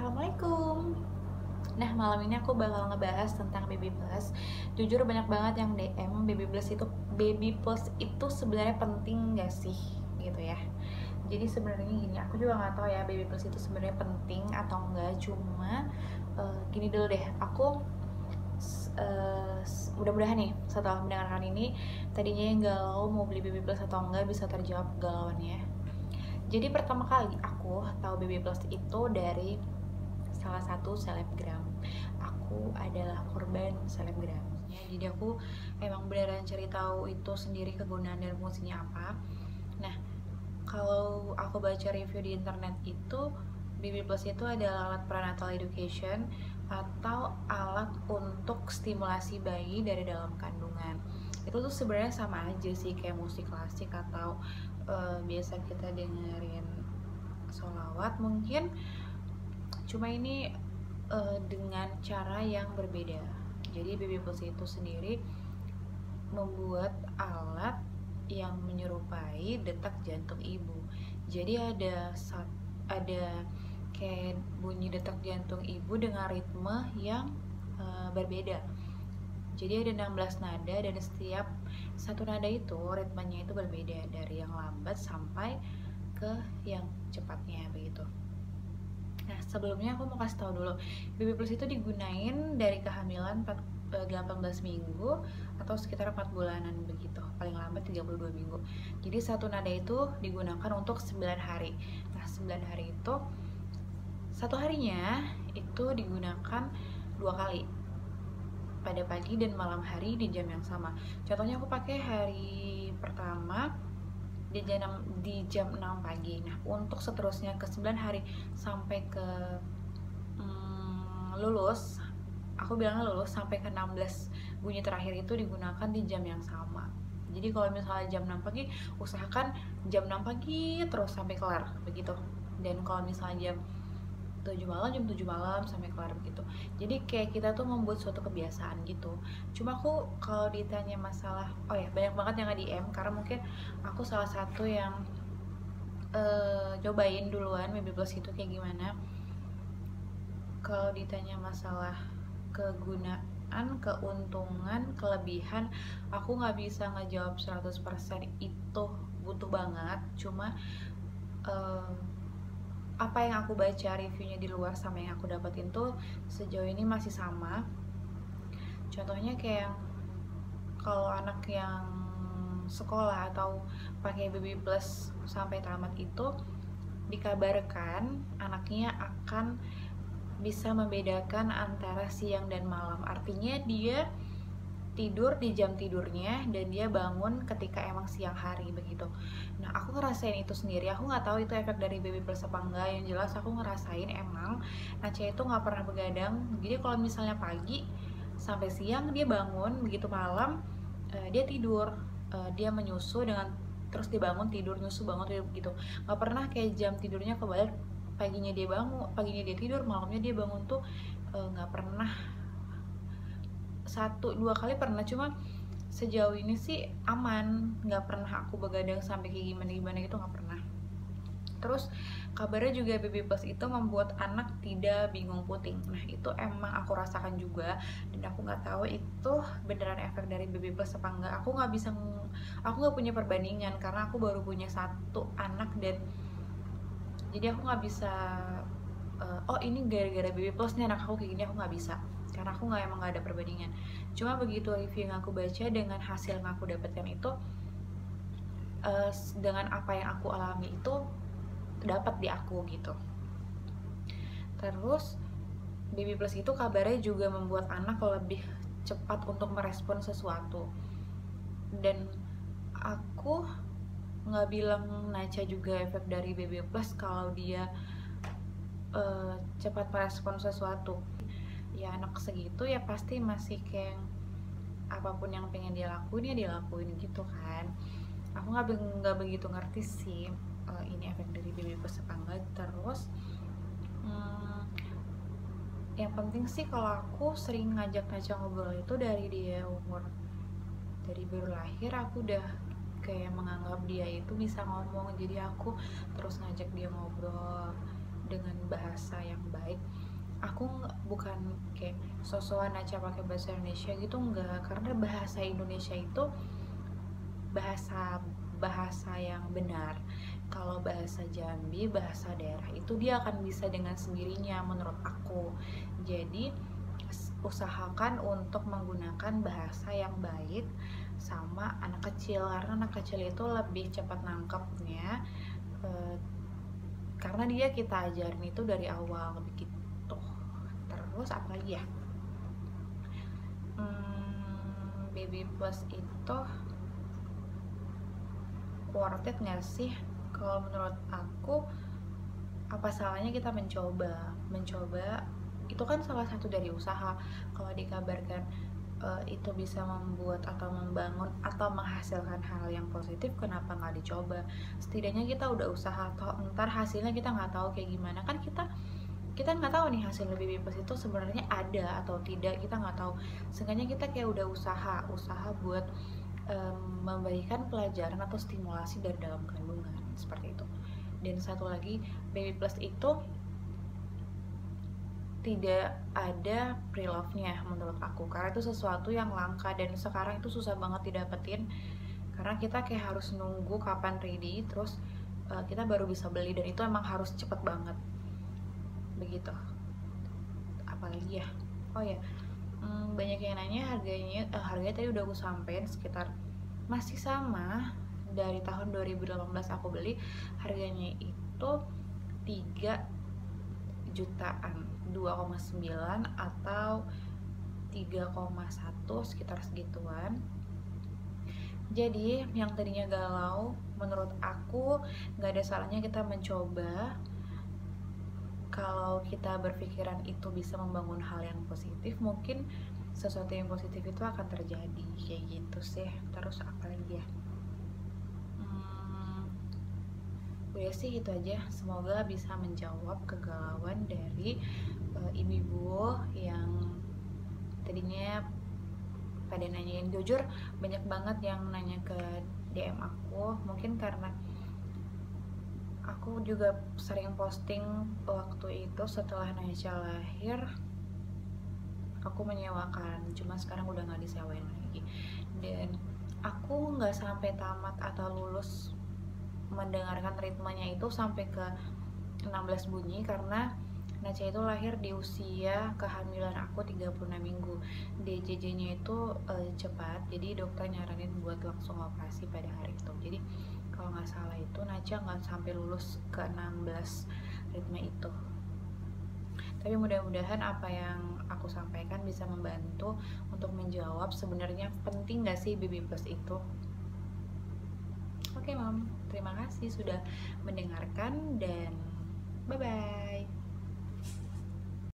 Assalamualaikum. Nah, malam ini aku bakal ngebahas tentang Baby Plus. Jujur banyak banget yang DM Baby Plus itu sebenarnya penting gak sih gitu ya. Jadi sebenarnya gini, aku juga nggak tahu ya Baby Plus itu sebenarnya penting atau enggak. Cuma gini dulu deh, aku mudah-mudahan nih setelah mendengarkan ini tadinya yang galau mau beli Baby Plus atau enggak bisa terjawab galauannya. Jadi pertama kali aku tahu Baby Plus itu dari salah satu selebgram. Aku adalah korban selebgram. Jadi aku emang beneran cari tahu itu sendiri kegunaan dan fungsinya apa. Nah, kalau aku baca review di internet itu Baby Plus itu adalah alat prenatal education atau alat untuk stimulasi bayi dari dalam kandungan. Itu tuh sebenarnya sama aja sih kayak musik klasik atau biasa kita dengerin sholawat mungkin, cuma ini dengan cara yang berbeda. Jadi Baby Plus itu sendiri membuat alat yang menyerupai detak jantung ibu. Jadi ada kayak bunyi detak jantung ibu dengan ritme yang berbeda. Jadi ada 16 nada dan setiap satu nada itu ritmenya itu berbeda dari yang lambat sampai ke yang cepatnya begitu. Nah, sebelumnya aku mau kasih tahu dulu, Baby Plus itu digunain dari kehamilan 18 minggu atau sekitar 4 bulanan begitu, paling lambat 32 minggu. Jadi satu nada itu digunakan untuk 9 hari. Nah, 9 hari itu satu harinya itu digunakan 2 kali, pada pagi dan malam hari di jam yang sama. Contohnya aku pakai hari pertama di jam 6 pagi. Nah, untuk seterusnya ke 9 hari sampai ke lulus, aku bilangnya lulus sampai ke 16 bunyi terakhir itu digunakan di jam yang sama. Jadi kalau misalnya jam 6 pagi, usahakan jam 6 pagi terus sampai kelar begitu. Dan kalau misalnya jam 7 malam, jam 7 malam sampai kelar begitu. Jadi kayak kita tuh membuat suatu kebiasaan gitu. Cuma aku kalau ditanya masalah, oh ya banyak banget yang nge-DM karena mungkin aku salah satu yang cobain duluan Baby Plus itu kayak gimana. Kalau ditanya masalah kegunaan, keuntungan, kelebihan, aku nggak bisa ngejawab 100% itu butuh banget. Cuma apa yang aku baca reviewnya di luar sama yang aku dapetin tuh sejauh ini masih sama. Contohnya kayak kalau anak yang sekolah atau pakai Baby Plus sampai tamat itu dikabarkan anaknya akan bisa membedakan antara siang dan malam. Artinya dia tidur di jam tidurnya dan dia bangun ketika emang siang hari begitu. Nah, aku ngerasain itu sendiri. Aku nggak tahu itu efek dari Baby Plus apa enggak. Yang jelas aku ngerasain emang Nacha itu nggak pernah begadang. Jadi kalau misalnya pagi sampai siang dia bangun, begitu malam dia tidur, dia menyusu dengan terus dia bangun tidur, nyusu bangun tidur begitu. Nggak pernah kayak jam tidurnya kebalik, paginya dia tidur, malamnya dia bangun tuh nggak pernah. 1-2 kali pernah, cuma sejauh ini sih aman, nggak pernah aku begadang sampai kayak gimana gitu, nggak pernah. Terus kabarnya juga Baby Plus itu membuat anak tidak bingung puting. Nah, itu emang aku rasakan juga dan aku nggak tahu itu beneran efek dari Baby Plus apa enggak. Aku nggak punya perbandingan karena aku baru punya satu anak dan jadi aku nggak bisa oh ini gara-gara Baby Plus nih anak aku kayak gini, aku nggak bisa karena aku emang nggak ada perbandingan. Cuma begitu review yang aku baca dengan hasil yang aku dapatkan itu dengan apa yang aku alami itu dapat di aku gitu. Terus Baby Plus itu kabarnya juga membuat anak lebih cepat untuk merespon sesuatu. Dan aku nggak bilang Nacha juga efek dari Baby Plus kalau dia cepat merespon sesuatu. Ya anak segitu ya pasti masih kayak apapun yang pengen dia lakuin ya dia lakuin gitu kan. Aku nggak begitu ngerti sih ini efek dari Baby Plus apa enggak. Terus yang penting sih kalau aku sering ngajak Nacha ngobrol itu dari dia dari baru lahir aku udah kayak menganggap dia itu bisa ngomong, jadi aku terus ngajak dia ngobrol. dengan bahasa yang baik. Aku bukan kayak sosokan aja pakai bahasa Indonesia gitu, enggak, karena bahasa Indonesia itu bahasa bahasa yang benar. Kalau bahasa Jambi, bahasa daerah itu dia akan bisa dengan sendirinya menurut aku. Jadi usahakan untuk menggunakan bahasa yang baik sama anak kecil, karena anak kecil itu lebih cepat nangkepnya, karena dia kita ajarin itu dari awal begitu. Terus apa lagi ya, Baby Plus itu worth it nggak sih? Kalau menurut aku, apa salahnya kita mencoba itu kan salah satu dari usaha. Kalau dikabarkan itu bisa membuat atau membangun atau menghasilkan hal yang positif, kenapa nggak dicoba? Setidaknya kita udah usaha, atau ntar hasilnya kita nggak tahu kayak gimana kan, kita nggak tahu nih hasil Baby Plus itu sebenarnya ada atau tidak, kita nggak tahu. Seenggaknya kita kayak udah usaha buat memberikan pelajaran atau stimulasi dari dalam kandungan, seperti itu. Dan satu lagi, Baby Plus itu tidak ada pre-love-nya menurut aku, karena itu sesuatu yang langka dan sekarang itu susah banget didapetin, karena kita kayak harus nunggu kapan ready, terus kita baru bisa beli, dan itu emang harus cepet banget begitu. Apalagi ya, oh ya, banyak yang nanya harganya tadi udah aku sampein, sekitar masih sama dari tahun 2018 aku beli, harganya itu 3 jutaan, 2,9 atau 3,1, sekitar segituan. Jadi yang tadinya galau, menurut aku gak ada salahnya kita mencoba. Kalau kita berpikiran itu bisa membangun hal yang positif, mungkin sesuatu yang positif itu akan terjadi, kayak gitu sih. Terus apa lagi ya, udah sih itu aja. Semoga bisa menjawab kegalauan dari ibu-ibu yang tadinya pada nanyain. Jujur banyak banget yang nanya ke DM aku, mungkin karena aku juga sering posting waktu itu setelah Naisha lahir, aku menyewakan, cuma sekarang udah nggak disewain lagi. Dan aku nggak sampai tamat atau lulus mendengarkan ritmenya itu sampai ke 16 bunyi, karena Nacha itu lahir di usia kehamilan aku 36 minggu. DJJ-nya itu cepat, jadi dokter nyaranin buat langsung operasi pada hari itu. Jadi kalau nggak salah itu Nacha nggak sampai lulus ke 16 ritme itu. Tapi mudah-mudahan apa yang aku sampaikan bisa membantu untuk menjawab sebenarnya penting nggak sih Baby Plus itu. Oke, Mom, terima kasih sudah mendengarkan dan bye-bye.